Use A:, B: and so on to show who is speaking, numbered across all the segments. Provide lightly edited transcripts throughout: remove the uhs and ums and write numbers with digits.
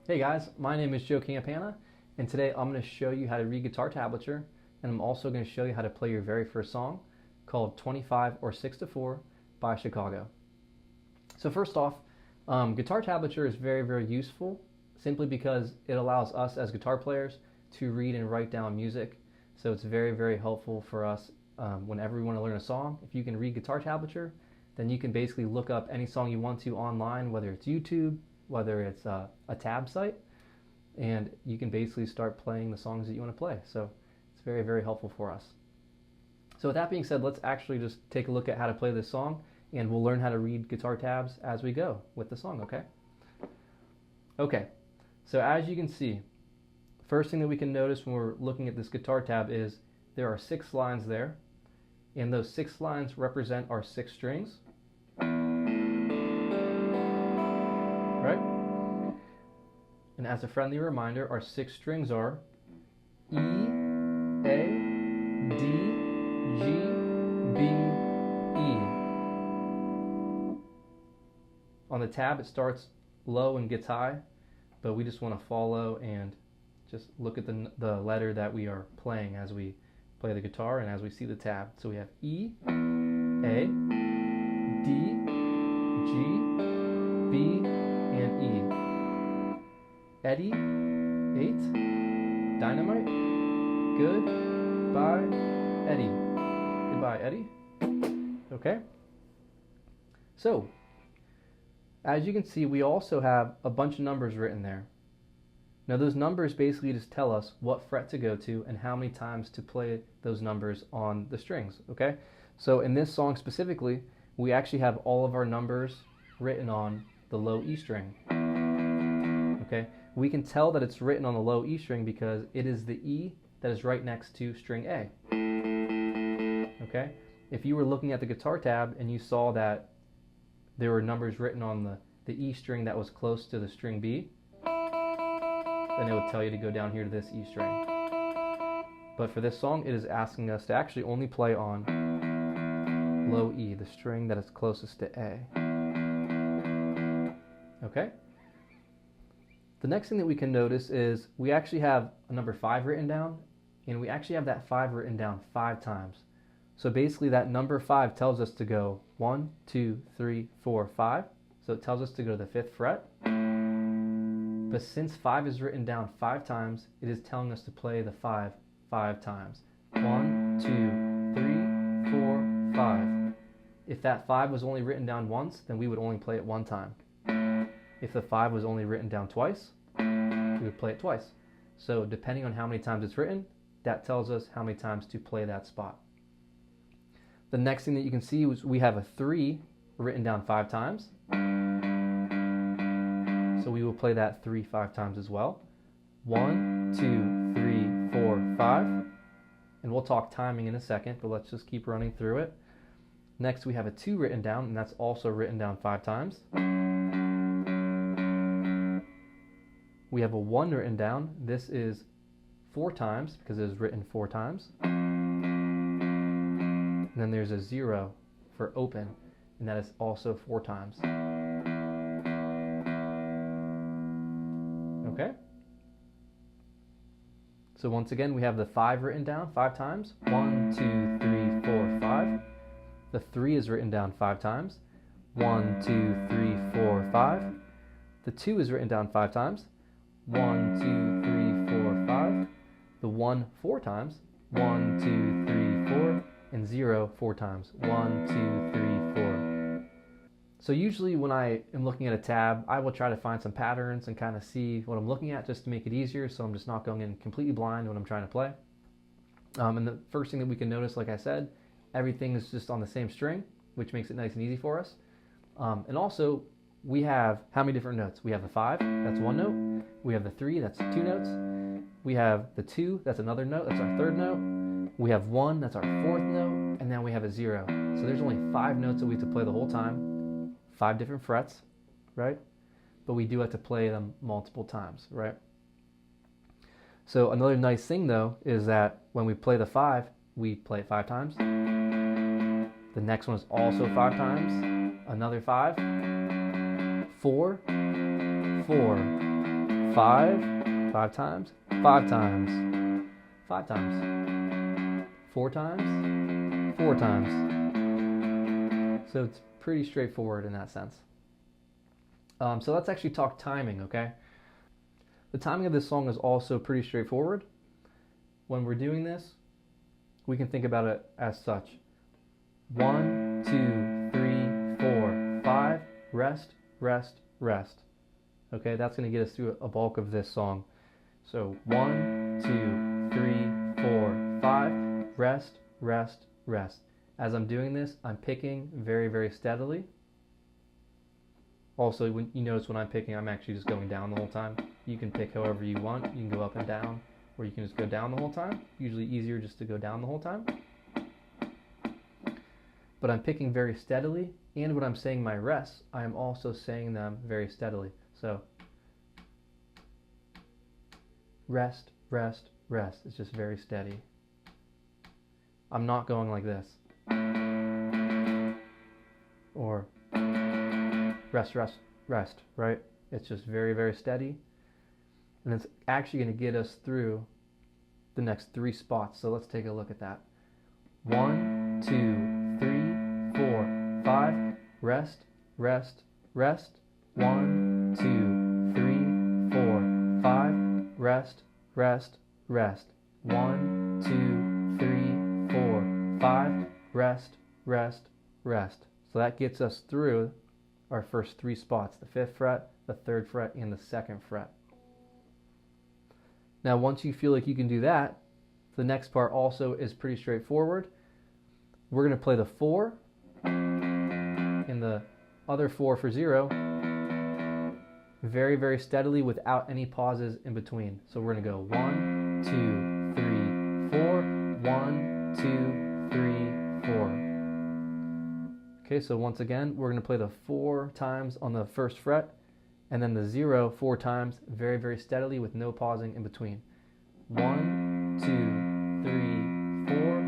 A: Hey guys, my name is Joe Campana, and today I'm going to show you how to read guitar tablature, and I'm also going to show you how to play your very first song called 25 or 6/4 by Chicago. So first off, guitar tablature is very useful simply because it allows us as guitar players to read and write down music. So it's very helpful for us whenever we want to learn a song. If you can read guitar tablature, then you can basically look up any song you want to online, whether it's YouTube, whether it's a tab site, and you can basically start playing the songs that you want to play. So it's very helpful for us. So with that being said, let's actually just take a look at how to play this song, and we'll learn how to read guitar tabs as we go with the song, okay? Okay, so as you can see, first thing that we can notice when we're looking at this guitar tab is there are 6 lines there, and those 6 lines represent our 6 strings. Right? And as a friendly reminder, our 6 strings are E, A, D, G, B, E. On the tab it starts low and gets high, but we just want to follow and just look at the letter that we are playing as we play the guitar and as we see the tab. So we have E, A, D, G, B, and E. Eddie, 8, Dynamite, goodbye, Eddie. Goodbye, Eddie. Okay? So, as you can see, we also have a bunch of numbers written there. Now those numbers basically just tell us what fret to go to and how many times to play those numbers on the strings, okay? So in this song specifically, we actually have all of our numbers written on the low E string. Okay, we can tell that it's written on the low E string because it is the E that is right next to string A. Okay, if you were looking at the guitar tab and you saw that there were numbers written on the E string that was close to the string B, then it would tell you to go down here to this E string. But for this song, it is asking us to actually only play on low E, the string that is closest to A. Okay? The next thing that we can notice is we actually have a number 5 written down, and we actually have that 5 written down 5 times. So basically that number 5 tells us to go 1, 2, 3, 4, 5. So it tells us to go to the 5th fret. But since 5 is written down 5 times, it is telling us to play the 5 5 times. 1, 2, 3, 4, 5. If that 5 was only written down once, then we would only play it 1 time. If the 5 was only written down twice, we would play it twice. So depending on how many times it's written, that tells us how many times to play that spot. The next thing that you can see is we have a 3 written down 5 times. So we will play that 3 5 times as well. 1, 2, 3, 4, 5. And we'll talk timing in a second, but let's just keep running through it. Next we have a 2 written down, and that's also written down 5 times. We have a 1 written down. This is 4 times because it is written 4 times. And then there's a 0 for open, and that is also 4 times. Okay? So once again, we have the 5 written down 5 times. 1, 2, 3, 4, 5. The 3 is written down 5 times. 1, 2, 3, 4, 5. The 2 is written down 5 times. 1, 2, 3, 4, 5. The 1 4 times. 1, 2, 3, 4. And 0 4 times. 1, 2, 3, 4. So usually when I am looking at a tab, I will try to find some patterns and kind of see what I'm looking at just to make it easier, so I'm just not going in completely blind when I'm trying to play. And the first thing that we can notice, like I said, everything is just on the same string, which makes it nice and easy for us. And also, we have how many different notes? We have the 5, that's 1 note. We have the 3, that's 2 notes. We have the 2, that's another note, that's our 3rd note. We have 1, that's our 4th note. And then we have a 0. So there's only 5 notes that we have to play the whole time. 5 different frets, right? But we do have to play them multiple times, right? So another nice thing though is that when we play the 5, we play it 5 times. The next one is also 5 times. Another 5. 4, 4, 5 times, 5 times, 5 times, 4 times, 4 times. So it's pretty straightforward in that sense. So let's actually talk timing, okay? The timing of this song is also pretty straightforward. When we're doing this, we can think about it as such. 1, 2, 3, 4, 5, rest, rest, rest. Okay, that's going to get us through a bulk of this song. So 1, 2, 3, 4, 5, rest, rest, rest. As I'm doing this, I'm picking very, very steadily. Also, when you notice when I'm picking, I'm actually just going down the whole time. You can pick however you want. You can go up and down, or you can just go down the whole time. Usually easier just to go down the whole time. But I'm picking very steadily, and when I'm saying my rests, I am also saying them very steadily. So rest, rest, rest. It's just very steady. I'm not going like this. Or rest, rest, rest, right? It's just very, very steady. And it's actually going to get us through the next 3 spots. So let's take a look at that. 1, 2, 3, 4, 5, rest, rest, rest. 1, 2, 3, 4, 5, rest, rest, rest. 1, 2, 3, 4, 5, rest, rest, rest. So that gets us through our first 3 spots, the 5th fret, the 3rd fret, and the 2nd fret. Now, once you feel like you can do that, the next part also is pretty straightforward. We're going to play the 4 and the other 4 for 0 very, very steadily without any pauses in between. So we're going to go 1, 2, 3, 4, 1, 2, 3, 4. Okay, so once again, we're going to play the 4 times on the 1st fret, and then the 0 4 times, very, very steadily with no pausing in between. 1, 2, 3, 4,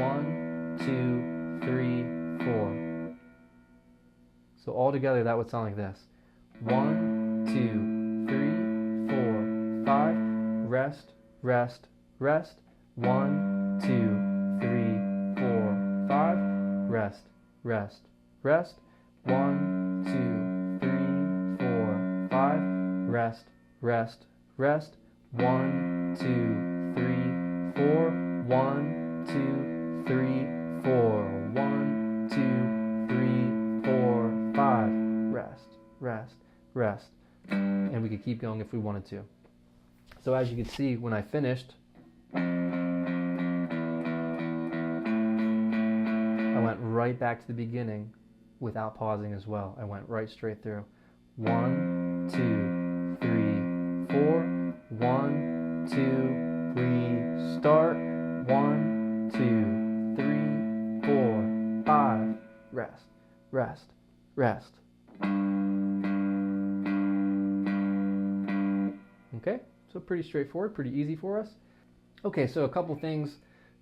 A: 1, 2, 3, 4. So all together, that would sound like this. 1, 2, 3, 4, 5, rest, rest, rest. 1, 2, 3, 4, 5, rest, rest, rest. 1, 2, 3, 4, 5, rest, rest, rest. 1, 2, 3, 4, 1, 2, 3, 4, 1, 2, 3, 4, 5, rest, rest, rest. And we could keep going if we wanted to. So as you can see, when I finished, I went right back to the beginning without pausing as well. I went right straight through. 1, 2, 3, 4. 1, 2, 3, start. 1, 2, 3, 4, 5. Rest, rest, rest. Okay, so pretty straightforward, pretty easy for us. Okay, so a couple things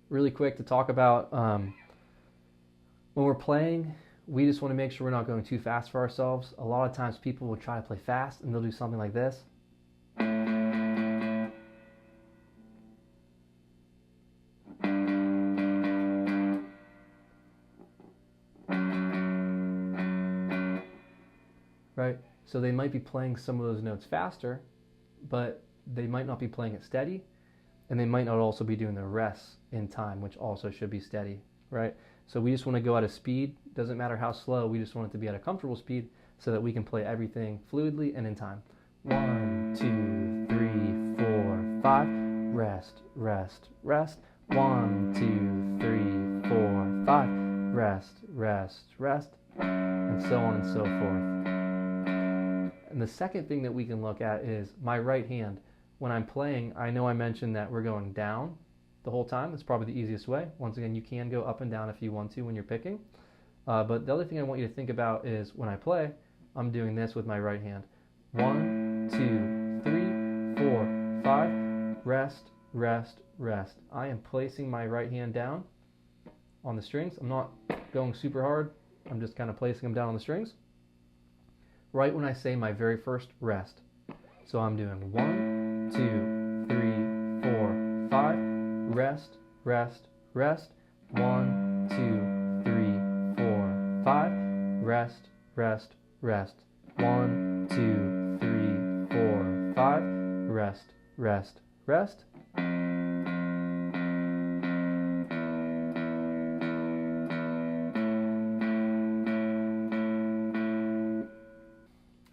A: really quick to talk about. When we're playing, we just want to make sure we're not going too fast for ourselves. A lot of times people will try to play fast and they'll do something like this. Right? So they might be playing some of those notes faster, but they might not be playing it steady, and they might not also be doing the rests in time, which also should be steady, right? So we just want to go at a speed. Doesn't matter how slow, we just want it to be at a comfortable speed so that we can play everything fluidly and in time. 1, 2, 3, 4, 5. Rest, rest, rest. 1, 2, 3, 4, 5. Rest, rest, rest. And so on and so forth. And the second thing that we can look at is my right hand. When I'm playing, I know I mentioned that we're going down the whole time. That's probably the easiest way. Once again, you can go up and down if you want to when you're picking. But the other thing I want you to think about is when I play, I'm doing this with my right hand. 1, 2, 3, 4, 5. Rest, rest, rest. I am placing my right hand down on the strings. I'm not going super hard. I'm just kind of placing them down on the strings. Right when I say my very first rest. So I'm doing 1, 2, 3, 4, 5, rest, rest, rest, 1, 2, 3, 4, 5, rest, rest, rest, 1, 2, 3, 4, 5, rest, rest, rest.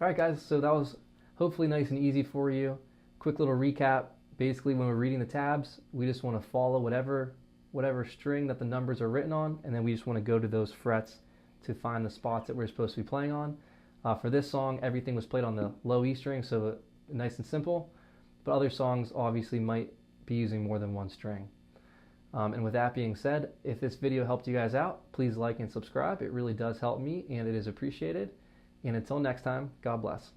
A: Alright guys, so that was hopefully nice and easy for you. Quick little recap. Basically, when we're reading the tabs, we just want to follow whatever string that the numbers are written on, and then we just want to go to those frets to find the spots that we're supposed to be playing on. For this song, everything was played on the low E string, so nice and simple. But other songs obviously might be using more than one string. And with that being said, if this video helped you guys out, please like and subscribe. It really does help me, and it is appreciated. And until next time, God bless.